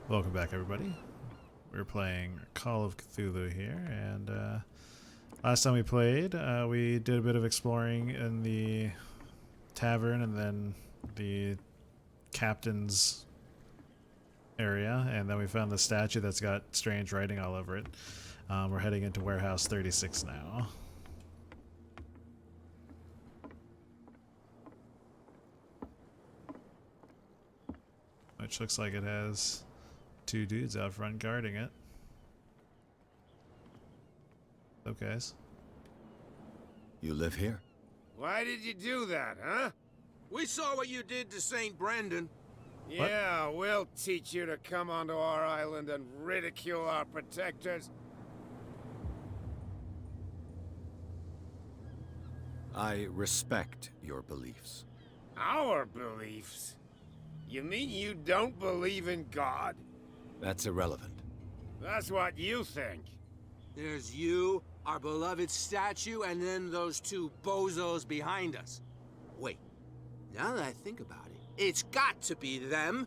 Welcome back, everybody. We're playing Call of Cthulhu here, and last time we played, we did a bit of exploring in the tavern and then the captain's area, and then we found the statue that's got strange writing all over it. We're heading into Warehouse 36 now. Which looks like it has two dudes out front guarding it. What's up, guys? You live here? Why did you do that, huh? We saw what you did to St. Brendan. Yeah, we'll teach you to come onto our island and ridicule our protectors. I respect your beliefs. Our beliefs? You mean you don't believe in God? That's irrelevant. That's what you think. There's you, our beloved statue, and then those two bozos behind us. Wait, now that I think about it, it's got to be them.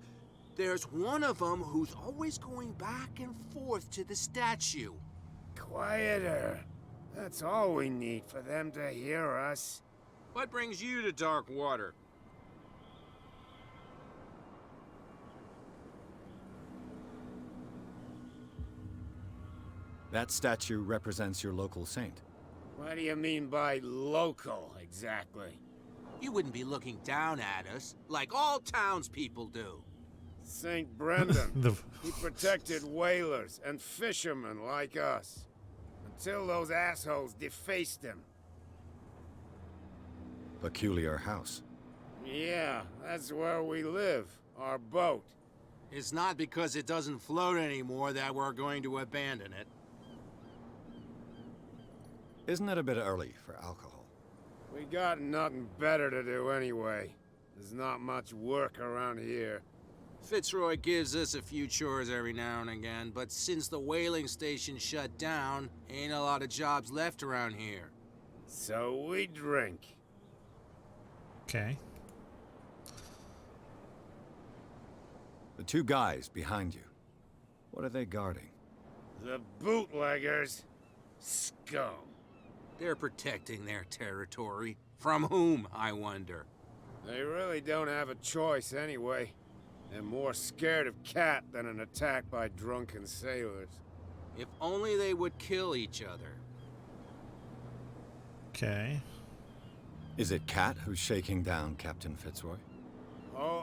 There's one of them who's always going back and forth to the statue. Quieter. That's all we need for them to hear us. What brings you to dark water? That statue represents your local saint. What do you mean by local, exactly? You wouldn't be looking down at us, like all townspeople do. St. Brendan. He protected whalers and fishermen like us. Until those assholes defaced him. Peculiar house. Yeah, that's where we live. Our boat. It's not because it doesn't float anymore that we're going to abandon it. Isn't it a bit early for alcohol? We got nothing better to do anyway. There's not much work around here. Fitzroy gives us a few chores every now and again, but since the whaling station shut down, ain't a lot of jobs left around here. So we drink. Okay. The two guys behind you. What are they guarding? The bootleggers. Scum. They're protecting their territory. From whom, I wonder? They really don't have a choice anyway. They're more scared of Cat than an attack by drunken sailors. If only they would kill each other. Okay. Is it Cat who's shaking down Captain Fitzroy? Oh,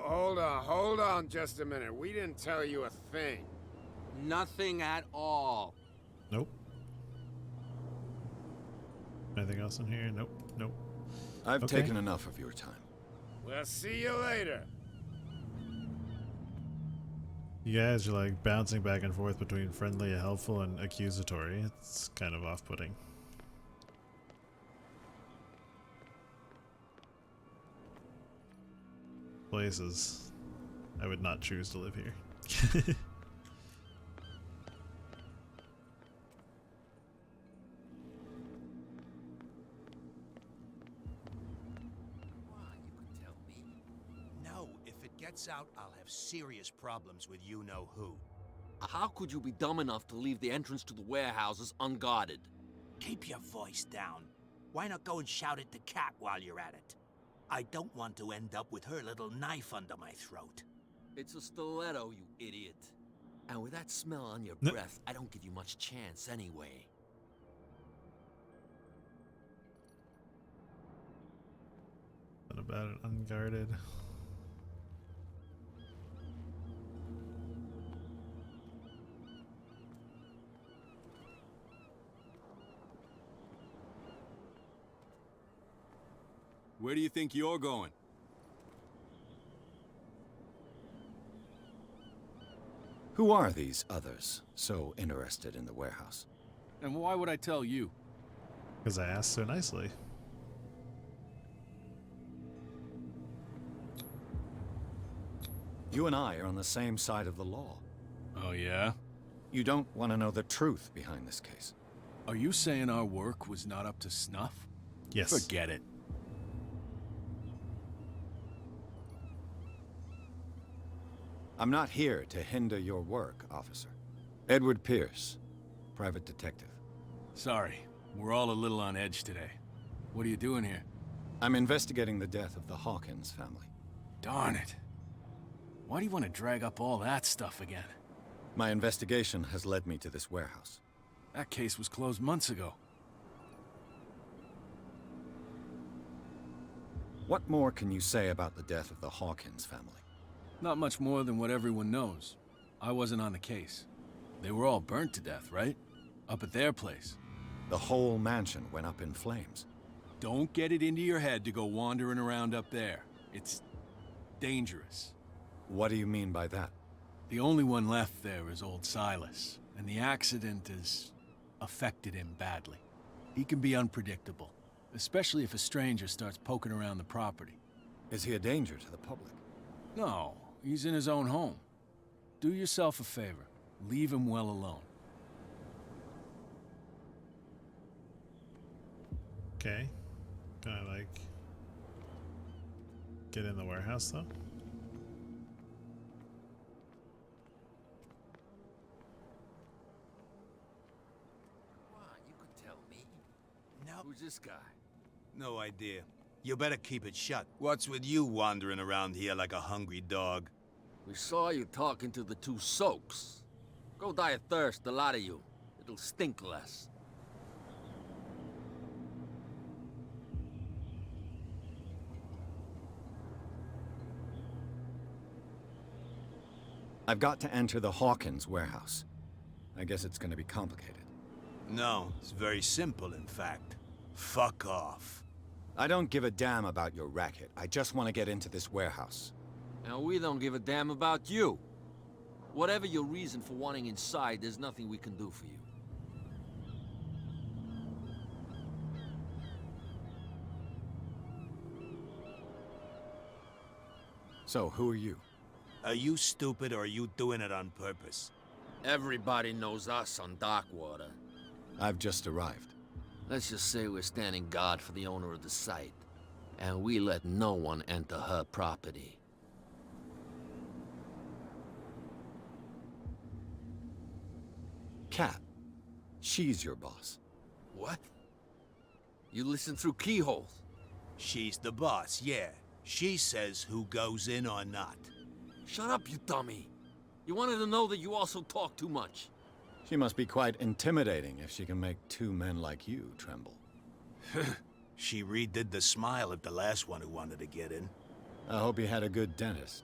hold on just a minute. We didn't tell you a thing. Nothing at all. Nope. Anything else in here? Nope. Nope. I've Okay. taken enough of your time. We'll see you later. You guys are like bouncing back and forth between friendly, helpful, and accusatory. It's kind of off-putting. Places. I would not choose to live here. No, if it gets out, I'll have serious problems with you-know-who. How could you be dumb enough to leave the entrance to the warehouses unguarded? Keep your voice down. Why not go and shout at the cat while you're at it? I don't want to end up with her little knife under my throat. It's a stiletto, you idiot. And with that smell on your No. breath, I don't give you much chance anyway. What about it unguarded? Where do you think you're going? Who are these others so interested in the warehouse? And why would I tell you? Because I asked so nicely. You and I are on the same side of the law. Oh, yeah? You don't want to know the truth behind this case. Are you saying our work was not up to snuff? Yes. Forget it. I'm not here to hinder your work, officer. Edward Pierce, private detective. Sorry, we're all a little on edge today. What are you doing here? I'm investigating the death of the Hawkins family. Darn it. Why do you want to drag up all that stuff again? My investigation has led me to this warehouse. That case was closed months ago. What more can you say about the death of the Hawkins family? Not much more than what everyone knows. I wasn't on the case. They were all burnt to death, right? Up at their place. The whole mansion went up in flames. Don't get it into your head to go wandering around up there. It's dangerous. What do you mean by that? The only one left there is old Silas, and the accident has affected him badly. He can be unpredictable, especially if a stranger starts poking around the property. Is he a danger to the public? No, he's in his own home. Do yourself a favor. Leave him well alone. Okay. Can I, like, get in the warehouse, though? Come on, you could tell me. Nope. Who's this guy? No idea. You better keep it shut. What's with you wandering around here like a hungry dog? We saw you talking to the two soaks. Go die of thirst, the lot of you. It'll stink less. I've got to enter the Hawkins warehouse. I guess it's gonna be complicated. No, it's very simple, in fact. Fuck off. I don't give a damn about your racket. I just want to get into this warehouse. And we don't give a damn about you. Whatever your reason for wanting inside, there's nothing we can do for you. So, who are you? Are you stupid or are you doing it on purpose? Everybody knows us on Darkwater. I've just arrived. Let's just say we're standing guard for the owner of the site. And we let no one enter her property. Kat. She's your boss. What? You listen through keyholes? She's the boss, yeah. She says who goes in or not. Shut up, you dummy. You wanted to know that you also talk too much. She must be quite intimidating if she can make two men like you tremble. She redid the smile of the last one who wanted to get in. I hope you had a good dentist.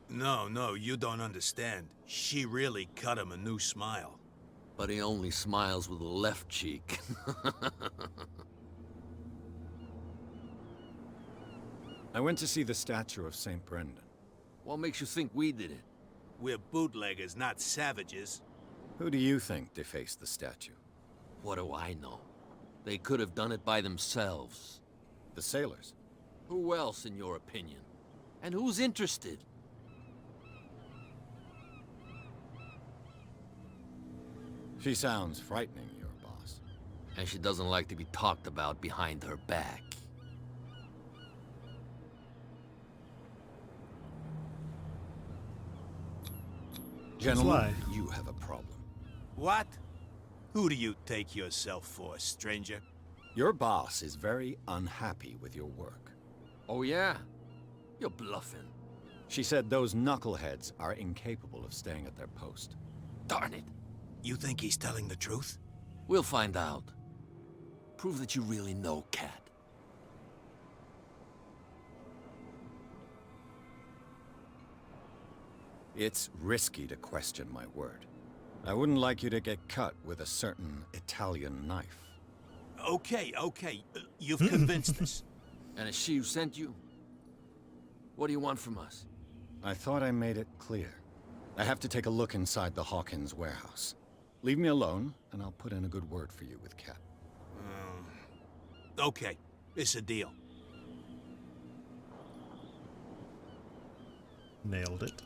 No, you don't understand. She really cut him a new smile. But he only smiles with the left cheek. I went to see the statue of St. Brendan. What makes you think we did it? We're bootleggers, not savages. Who do you think defaced the statue? What do I know? They could have done it by themselves. The sailors? Who else, in your opinion? And who's interested? She sounds frightening, your boss. And she doesn't like to be talked about behind her back. Gentlemen, Why? you have a problem. What? Who do you take yourself for, stranger? Your boss is very unhappy with your work. Oh yeah? You're bluffing. She said those knuckleheads are incapable of staying at their post. Darn it. You think he's telling the truth? We'll find out. Prove that you really know Cat. It's risky to question my word. I wouldn't like you to get cut with a certain Italian knife. Okay. You've convinced us. And it's she who sent you? What do you want from us? I thought I made it clear. I have to take a look inside the Hawkins warehouse. Leave me alone, and I'll put in a good word for you with Kat. Okay, it's a deal. Nailed it.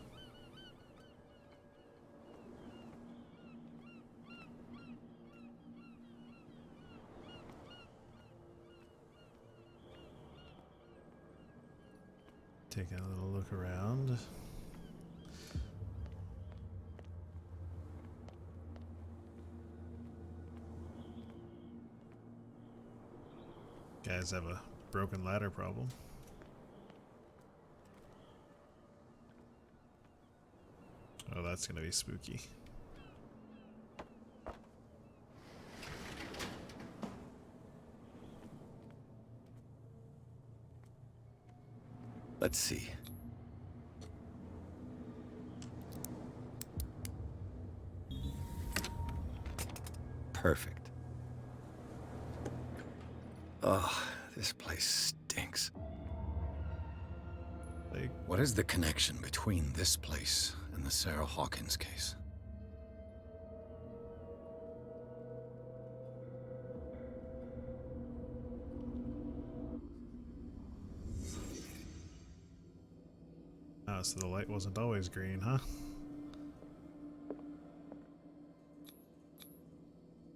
Taking a little look around. Guys have a broken ladder problem. Oh, that's gonna be spooky. Let's see. Perfect. Oh, this place stinks. Like, What is the connection between this place and the Sarah Hawkins case? oh, so the light wasn't always green, huh?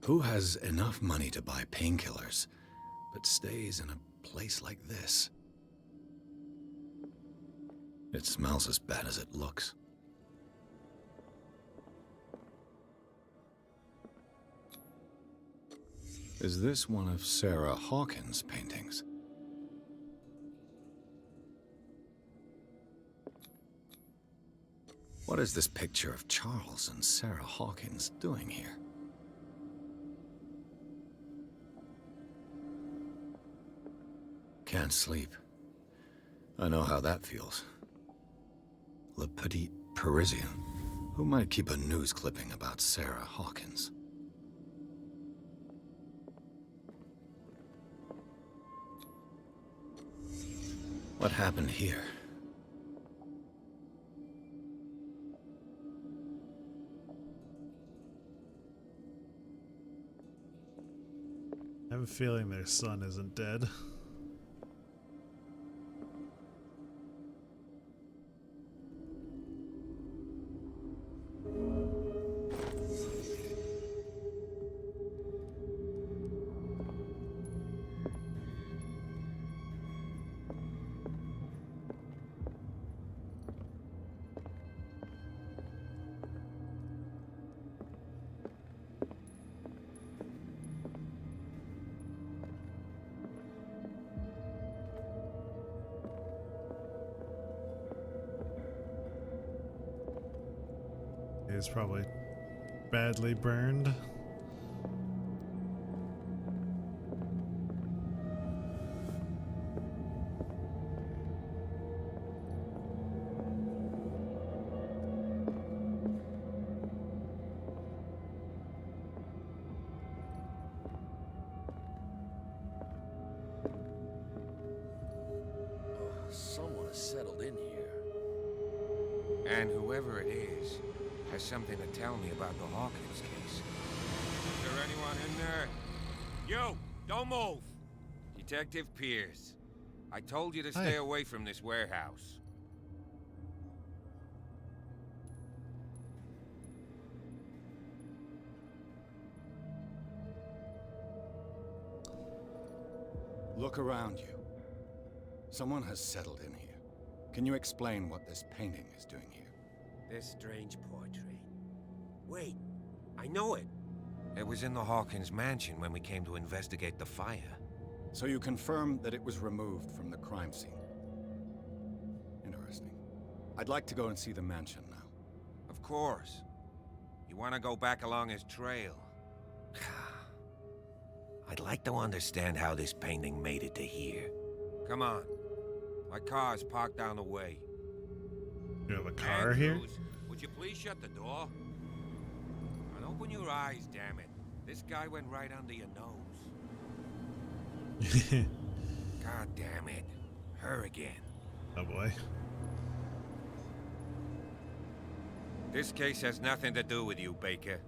Who has enough money to buy painkillers, but stays in a place like this? It smells as bad as it looks. Is this one of Sarah Hawkins' paintings? What is this picture of Charles and Sarah Hawkins doing here? Can't sleep. I know how that feels. Le Petit Parisien. Who might keep a news clipping about Sarah Hawkins? What happened here? I have a feeling their son isn't dead. He's probably badly burned. Someone has settled in here. And whoever it is has something to tell me about the Hawkins case. Is there anyone in there? You! Don't move! Detective Pierce. I told you to stay Hi. away from this warehouse. Look around you. Someone has settled in here. Can you explain what this painting is doing here? This strange portrait. Wait, I know it. It was in the Hawkins mansion when we came to investigate the fire. So you confirm that it was removed from the crime scene. Interesting. I'd like to go and see the mansion now. Of course. You want to go back along his trail? I'd like to understand how this painting made it to here. Come on. My car's parked down the way. You have a car here? Andrews, would you please shut the door? And open your eyes, damn it. This guy went right under your nose. God damn it. Her again. Oh boy. This case has nothing to do with you, Baker.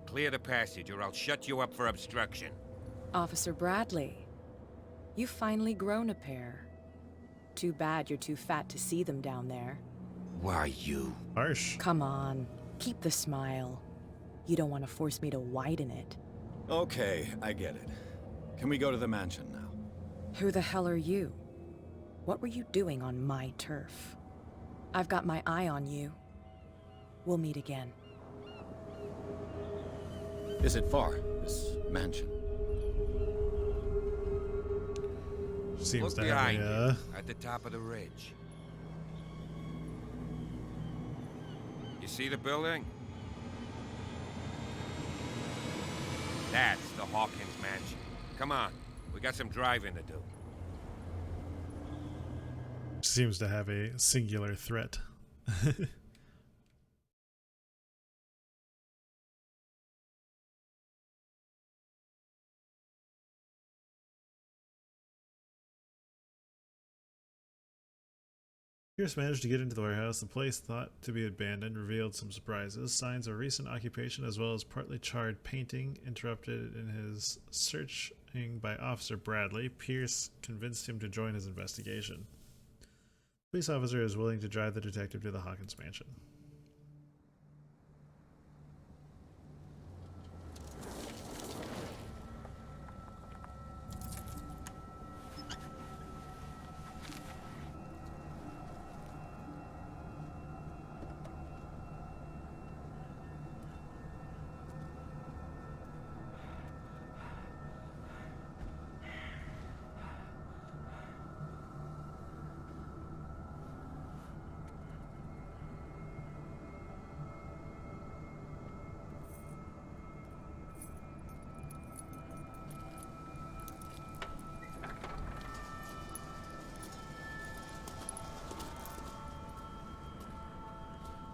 Clear the passage or I'll shut you up for obstruction. Officer Bradley, you've finally grown a pair. Too bad you're too fat to see them down there. Why, you? Harsh. Come on, keep the smile. You don't want to force me to widen it. Okay, I get it. Can we go to the mansion now? Who the hell are you? What were you doing on my turf? I've got my eye on you. We'll meet again. Is it far, this mansion? Seems Look to have behind a, you, at the top of the ridge. You see the building? That's the Hawkins mansion. Come on, we got some driving to do. seems to have a singular threat. Pierce managed to get into the warehouse. The place, thought to be abandoned, revealed some surprises. Signs of recent occupation as well as partly charred painting interrupted in his searching by Officer Bradley. Pierce convinced him to join his investigation. The police officer is willing to drive the detective to the Hawkins mansion.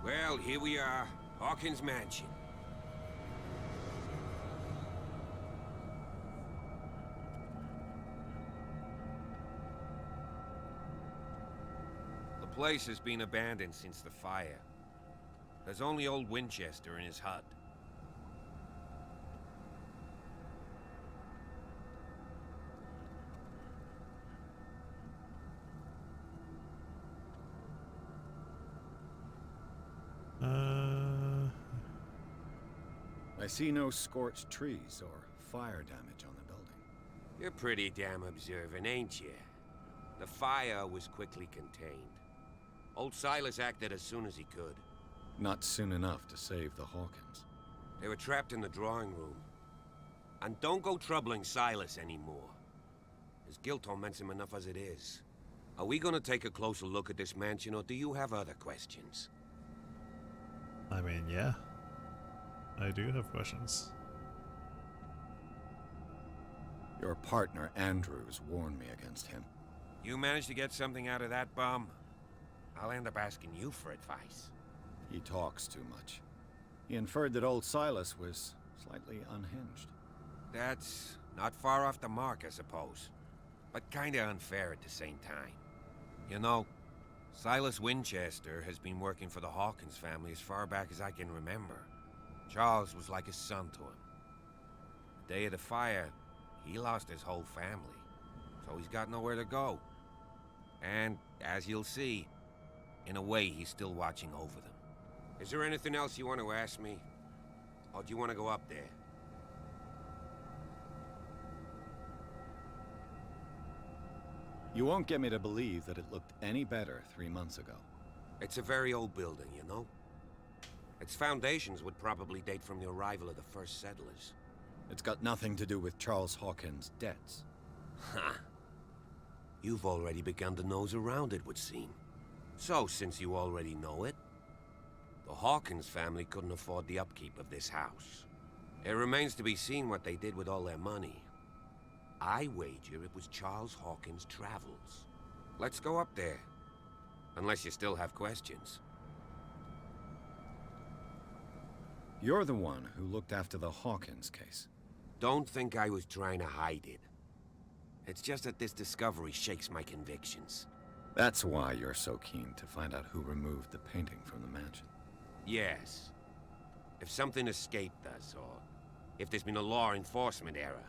Well, here we are, Hawkins mansion. The place has been abandoned since the fire. There's only old Winchester in his hut. I see no scorched trees or fire damage on the building. You're pretty damn observant, ain't you? The fire was quickly contained. Old Silas acted as soon as he could. Not soon enough to save the Hawkins. They were trapped in the drawing room. And don't go troubling Silas anymore. His guilt torments him enough as it is. Are we gonna take a closer look at this mansion, or do you have other questions? I mean, yeah. I do have questions. Your partner, Andrews, warned me against him. You managed to get something out of that bum? I'll end up asking you for advice. He talks too much. He inferred that old Silas was slightly unhinged. That's not far off the mark, I suppose. But kinda unfair at the same time. You know, Silas Winchester has been working for the Hawkins family as far back as I can remember. Charles was like a son to him. The day of the fire, he lost his whole family, so he's got nowhere to go. And, as you'll see, in a way, he's still watching over them. Is there anything else you want to ask me? Or do you want to go up there? You won't get me to believe that it looked any better 3 months ago. It's a very old building, you know? Its foundations would probably date from the arrival of the first settlers. It's got nothing to do with Charles Hawkins' debts. Ha! You've already begun to nose around, it would seem. So, since you already know it, the Hawkins family couldn't afford the upkeep of this house. It remains to be seen what they did with all their money. I wager it was Charles Hawkins' travels. Let's go up there. Unless you still have questions. You're the one who looked after the Hawkins case. Don't think I was trying to hide it. It's just that this discovery shakes my convictions. That's why you're so keen to find out who removed the painting from the mansion. Yes. If something escaped us, or if there's been a law enforcement error,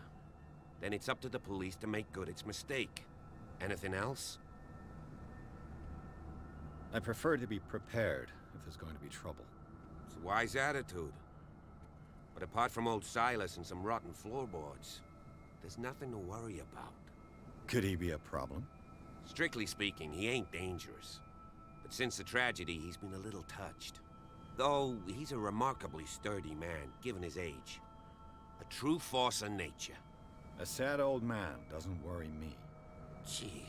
then it's up to the police to make good its mistake. Anything else? I prefer to be prepared if there's going to be trouble. It's a wise attitude. But apart from old Silas and some rotten floorboards, there's nothing to worry about. Could he be a problem? Strictly speaking, he ain't dangerous. But since the tragedy, he's been a little touched. Though, he's a remarkably sturdy man, given his age. A true force of nature. A sad old man doesn't worry me. Gee,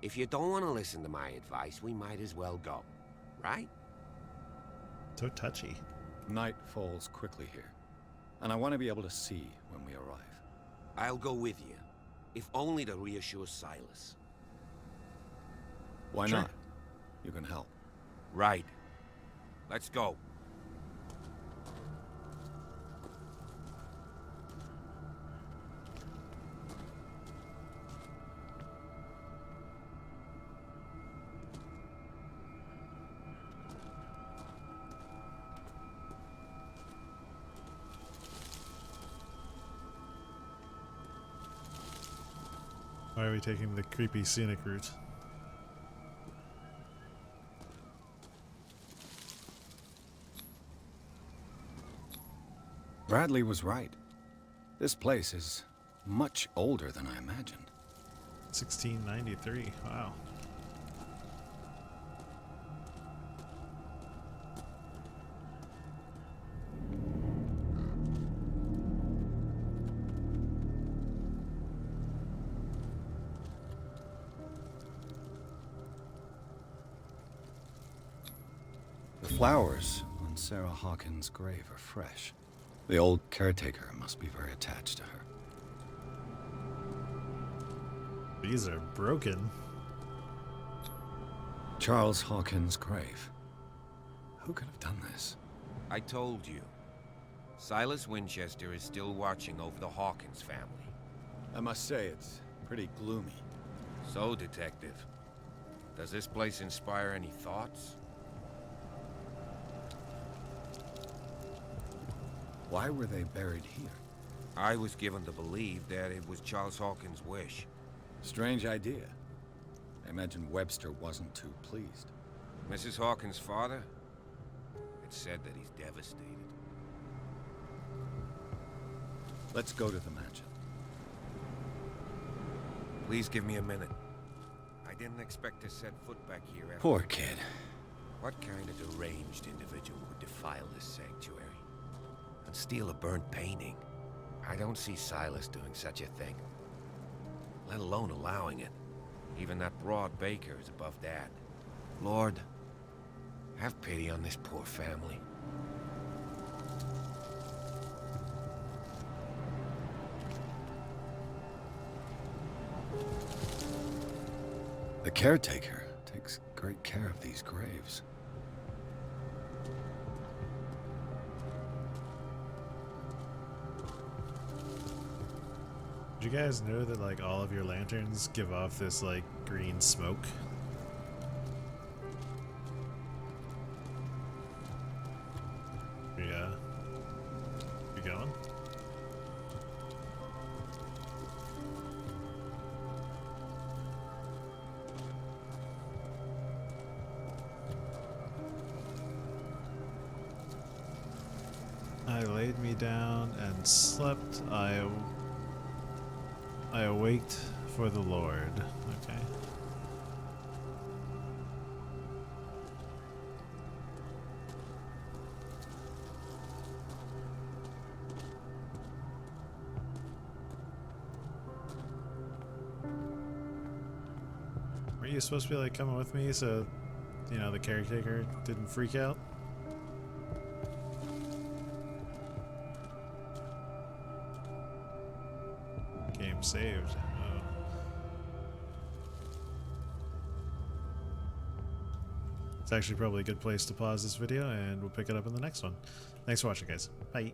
if you don't want to listen to my advice, we might as well go, right? So touchy. Night falls quickly here, and I want to be able to see when we arrive. I'll go with you, if only to reassure Silas. Why Sure. not? You can help. Right. Let's go. Why are we taking the creepy scenic route? Bradley was right. This place is much older than I imagined. 1693. Wow. The flowers on Sarah Hawkins' grave are fresh. The old caretaker must be very attached to her. These are broken. Charles Hawkins' grave. Who could have done this? I told you. Silas Winchester is still watching over the Hawkins family. I must say, it's pretty gloomy. So, Detective, does this place inspire any thoughts? Why were they buried here? I was given to believe that it was Charles Hawkins' wish. Strange idea. I imagine Webster wasn't too pleased. Mrs. Hawkins' father? It's said that he's devastated. Let's go to the mansion. Please give me a minute. I didn't expect to set foot back here after... Poor kid. What kind of deranged individual would defile this sanctuary? And steal a burnt painting? I don't see Silas doing such a thing. Let alone allowing it. Even that broad baker is above that. Lord, have pity on this poor family. The caretaker takes great care of these graves. Did you guys know that like all of your lanterns give off this like green smoke? Yeah. You going? I laid me down and slept. I awaked for the Lord. Okay. Were you supposed to be like coming with me so, you know, the caretaker didn't freak out? Game saved. Oh. It's actually probably a good place to pause this video, and we'll pick it up in the next one. Thanks for watching, guys. Bye.